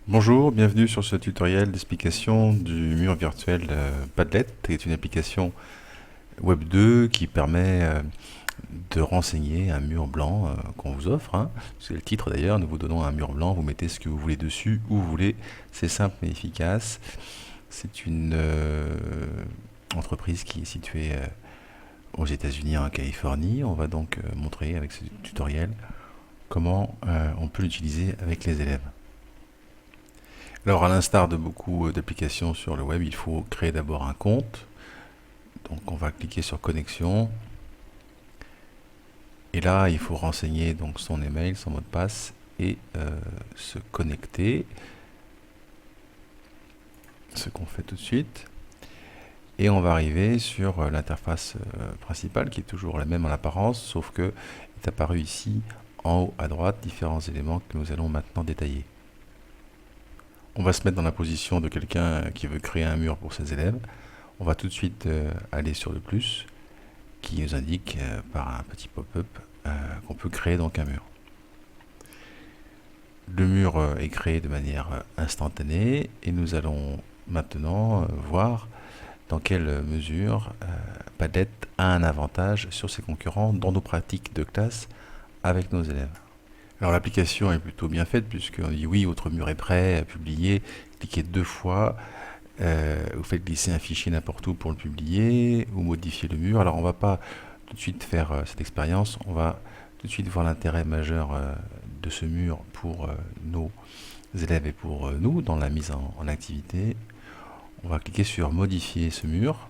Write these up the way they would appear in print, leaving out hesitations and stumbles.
Bonjour, bienvenue sur ce tutoriel d'explication du mur virtuel Padlet, qui est une application Web 2 qui permet de renseigner un mur blanc qu'on vous offre. C'est le titre d'ailleurs, nous vous donnons un mur blanc, vous mettez ce que vous voulez dessus, où vous voulez, c'est simple mais efficace. C'est une entreprise qui est située aux États-Unis, en Californie. On va donc montrer avec ce tutoriel comment on peut l'utiliser avec les élèves. Alors, à l'instar de beaucoup d'applications sur le web, il faut créer d'abord un compte. Donc, on va cliquer sur connexion. Et là, il faut renseigner donc son email, son mot de passe et se connecter. Ce qu'on fait tout de suite. Et on va arriver sur l'interface principale qui est toujours la même en apparence, sauf que est apparu ici en haut à droite différents éléments que nous allons maintenant détailler. On va se mettre dans la position de quelqu'un qui veut créer un mur pour ses élèves. On va tout de suite aller sur le plus qui nous indique par un petit pop-up qu'on peut créer donc un mur. Le mur est créé de manière instantanée et nous allons maintenant voir dans quelle mesure Padlet a un avantage sur ses concurrents dans nos pratiques de classe avec nos élèves. Alors l'application est plutôt bien faite puisqu'on dit oui, votre mur est prêt à publier, cliquez 2 fois, vous faites glisser un fichier n'importe où pour le publier ou modifier le mur. Alors on va pas tout de suite faire cette expérience, on va tout de suite voir l'intérêt majeur de ce mur pour nos élèves et pour nous dans la mise en activité. On va cliquer sur modifier ce mur.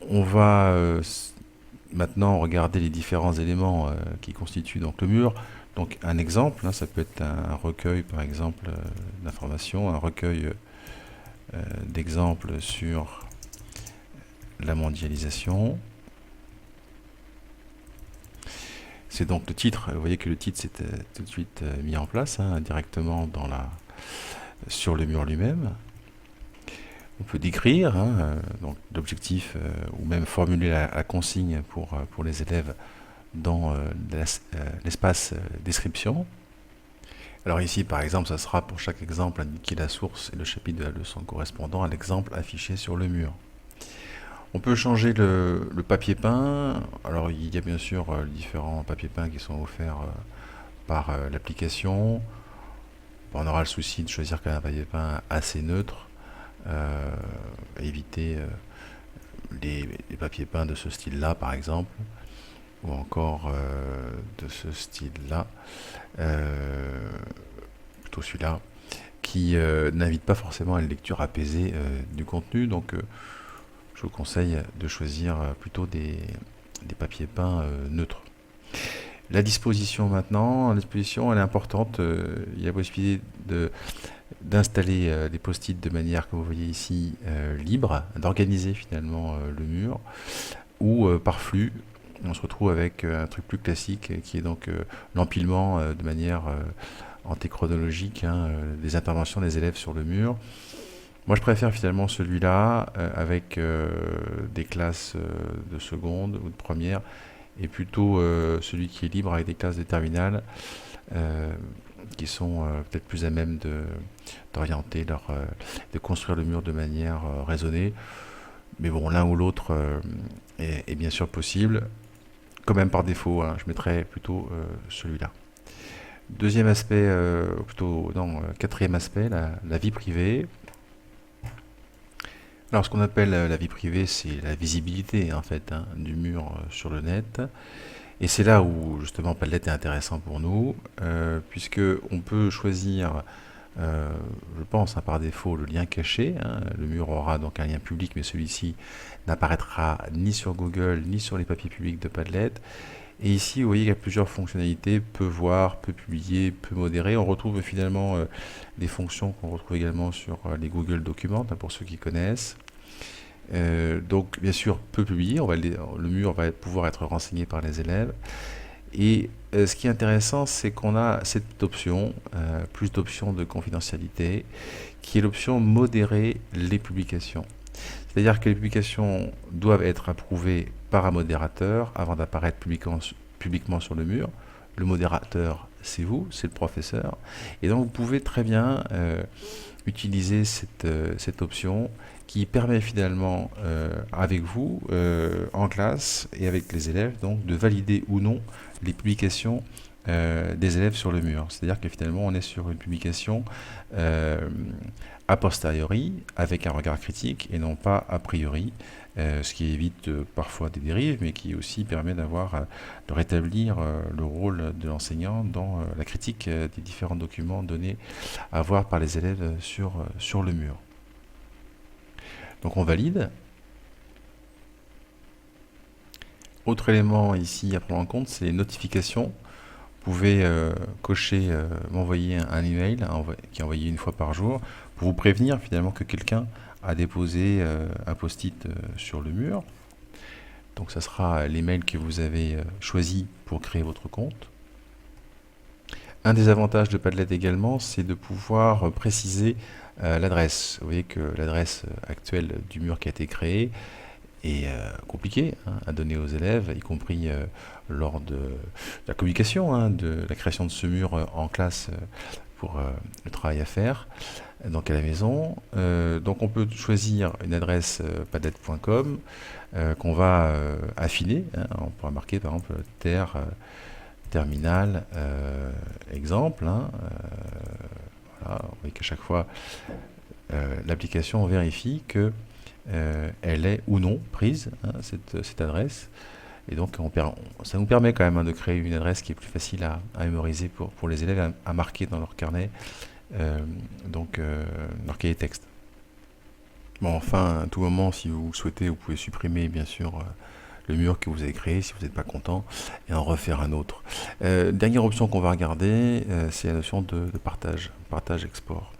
On va maintenant regarder les différents éléments qui constituent donc le mur. Donc un exemple, ça peut être un recueil par exemple d'informations, un recueil d'exemples sur la mondialisation. C'est donc le titre, vous voyez que le titre s'est tout de suite mis en place directement sur le mur lui-même. On peut décrire donc l'objectif ou même formuler la consigne pour les élèves dans l'espace description. Alors ici, par exemple, ça sera pour chaque exemple indiquer la source et le chapitre de la leçon correspondant à l'exemple affiché sur le mur. On peut changer le papier peint. Alors il y a bien sûr les différents papiers peints qui sont offerts par l'application. On aura le souci de choisir quand même un papier peint assez neutre. Éviter les papiers peints de ce style-là, par exemple, ou encore de ce style-là, plutôt celui-là, qui n'invite pas forcément à une lecture apaisée du contenu. Donc, je vous conseille de choisir plutôt des papiers peints neutres. La disposition maintenant, la disposition elle est importante. Il y a la possibilité d'installer des post-it de manière, comme vous voyez ici, libre, d'organiser finalement le mur, ou par flux. On se retrouve avec un truc plus classique qui est donc l'empilement de manière antéchronologique des interventions des élèves sur le mur. Moi je préfère finalement celui-là avec des classes de seconde ou de première, et plutôt celui qui est libre avec des classes de terminale qui sont peut-être plus à même d'orienter de construire le mur de manière raisonnée. Mais bon, l'un ou l'autre est bien sûr possible. Quand même par défaut, je mettrais plutôt celui-là. Deuxième aspect, quatrième aspect, la vie privée. Alors ce qu'on appelle la vie privée, c'est la visibilité en fait du mur sur le net. Et c'est là où justement Padlet est intéressant pour nous, puisque on peut choisir, je pense par défaut, le lien caché. Le mur aura donc un lien public, mais celui-ci n'apparaîtra ni sur Google, ni sur les papiers publics de Padlet. Et ici, vous voyez qu'il y a plusieurs fonctionnalités, peut voir, peut publier, peut modérer. On retrouve finalement des fonctions qu'on retrouve également sur les Google Documents, pour ceux qui connaissent. Donc bien sûr peut publier, le mur va pouvoir être renseigné par les élèves, et ce qui est intéressant c'est qu'on a cette option, plus d'options de confidentialité, qui est l'option modérer les publications. C'est-à-dire que les publications doivent être approuvées par un modérateur avant d'apparaître publiquement sur le mur. Le modérateur c'est vous, c'est le professeur. Et donc vous pouvez très bien utiliser cette option qui permet finalement avec vous, en classe et avec les élèves, donc de valider ou non les publications des élèves sur le mur. C'est-à-dire que finalement on est sur une publication a posteriori, avec un regard critique et non pas a priori, ce qui évite parfois des dérives, mais qui aussi permet de rétablir le rôle de l'enseignant dans la critique des différents documents donnés à voir par les élèves sur le mur. Donc on valide. Autre élément ici à prendre en compte, c'est les notifications. Vous pouvez cocher, m'envoyer un email qui est envoyé une fois par jour pour vous prévenir finalement que quelqu'un a déposé un post-it sur le mur. Donc ça sera l'email que vous avez choisi pour créer votre compte. Un des avantages de Padlet également, c'est de pouvoir préciser l'adresse. Vous voyez que l'adresse actuelle du mur qui a été créé est compliquée à donner aux élèves, y compris lors de la communication, de la création de ce mur en classe pour le travail à faire, donc à la maison. Donc on peut choisir une adresse padlet.com qu'on va affiner. On pourra marquer par exemple terminal exemple. Voilà, vous voyez qu'à chaque fois l'application vérifie que elle est ou non prise, cette adresse. Et donc ça nous permet quand même de créer une adresse qui est plus facile à mémoriser pour les élèves, à marquer dans leur carnet, leur cahier texte. Bon, enfin, à tout moment, si vous souhaitez, vous pouvez supprimer bien sûr le mur que vous avez créé si vous n'êtes pas content et en refaire un autre. Dernière option qu'on va regarder, c'est la notion de partage export.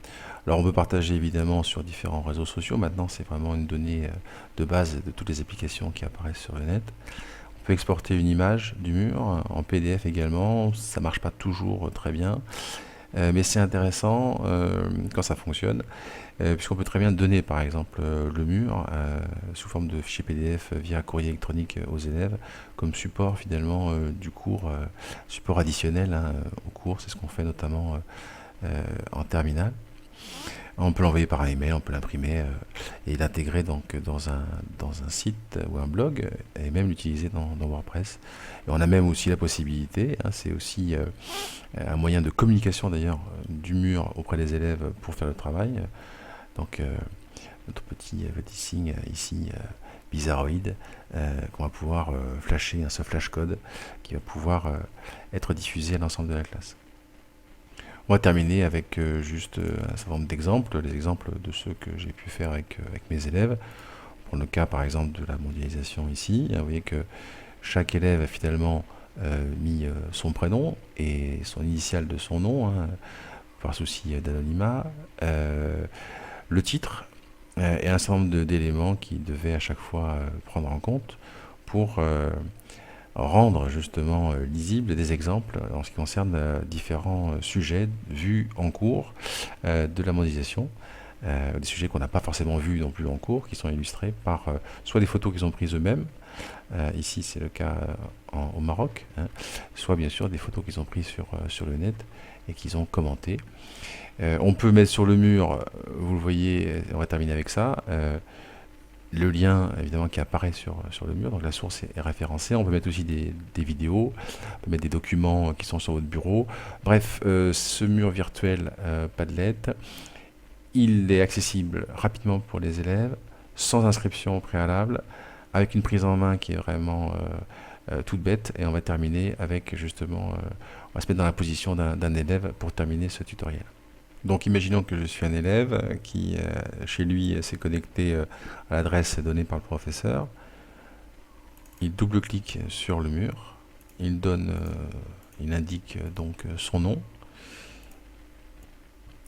Alors on peut partager évidemment sur différents réseaux sociaux. Maintenant c'est vraiment une donnée de base de toutes les applications qui apparaissent sur le net. On peut exporter une image du mur en PDF également. Ça marche pas toujours très bien, mais c'est intéressant quand ça fonctionne, puisqu'on peut très bien donner par exemple le mur sous forme de fichier PDF via courrier électronique aux élèves comme support finalement du cours, support additionnel au cours. C'est ce qu'on fait notamment en terminale. On peut l'envoyer par un email, on peut l'imprimer et l'intégrer donc dans un site ou un blog, et même l'utiliser dans WordPress. Et on a même aussi la possibilité, c'est aussi un moyen de communication d'ailleurs du mur auprès des élèves pour faire le travail. Donc notre petit signe ici bizarroïde qu'on va pouvoir flasher, ce flash code qui va pouvoir être diffusé à l'ensemble de la classe. On va terminer avec juste un certain nombre d'exemples, les exemples de ceux que j'ai pu faire avec mes élèves. Pour le cas par exemple de la mondialisation ici, vous voyez que chaque élève a finalement mis son prénom et son initiale de son nom, par souci d'anonymat, le titre et un certain nombre d'éléments qui devaient à chaque fois prendre en compte pour rendre justement lisibles des exemples en ce qui concerne différents sujets vus en cours de la mondialisation, des sujets qu'on n'a pas forcément vus non plus en cours, qui sont illustrés par soit des photos qu'ils ont prises eux-mêmes, ici c'est le cas au Maroc, soit bien sûr des photos qu'ils ont prises sur le net et qu'ils ont commentées. On peut mettre sur le mur, vous le voyez, on va terminer avec ça, le lien évidemment qui apparaît sur le mur, donc la source est référencée. On peut mettre aussi des vidéos, on peut mettre des documents qui sont sur votre bureau. Bref, ce mur virtuel Padlet, il est accessible rapidement pour les élèves, sans inscription préalable, avec une prise en main qui est vraiment toute bête. Et on va terminer avec justement, on va se mettre dans la position d'un élève pour terminer ce tutoriel. Donc imaginons que je suis un élève qui, chez lui, s'est connecté à l'adresse donnée par le professeur. Il double-clique sur le mur. Il indique donc son nom.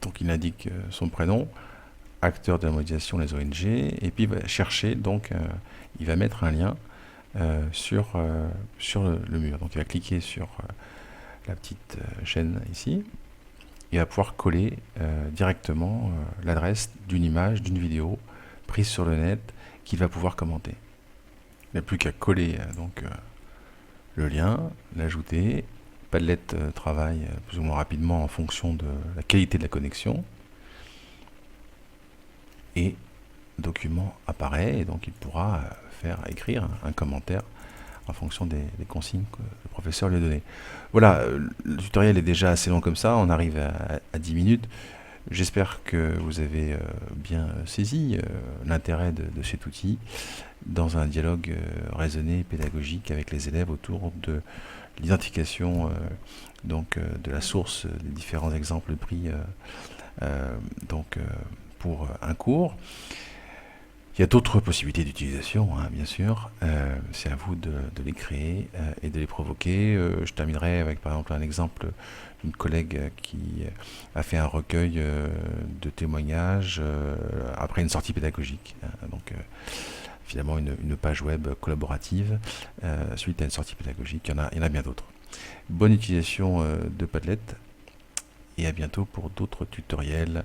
Donc il indique son prénom, acteur de la mondialisation, les ONG, et puis il va chercher, donc il va mettre un lien sur le mur. Donc il va cliquer sur la petite chaîne ici. Il va pouvoir coller directement l'adresse d'une image, d'une vidéo prise sur le net qu'il va pouvoir commenter. Il n'y a plus qu'à coller le lien, l'ajouter, Padlet travaille plus ou moins rapidement en fonction de la qualité de la connexion. Et document apparaît et donc il pourra écrire un commentaire en fonction des consignes que le professeur lui a données. Voilà, le tutoriel est déjà assez long comme ça, on arrive à 10 minutes. J'espère que vous avez bien saisi l'intérêt de cet outil dans un dialogue raisonné et pédagogique avec les élèves autour de l'identification de la source des différents exemples pris pour un cours. Il y a d'autres possibilités d'utilisation, bien sûr. C'est à vous de les créer et de les provoquer. Je terminerai avec, par exemple, un exemple d'une collègue qui a fait un recueil de témoignages après une sortie pédagogique. Finalement, une page web collaborative suite à une sortie pédagogique. Il y en a bien d'autres. Bonne utilisation de Padlet et à bientôt pour d'autres tutoriels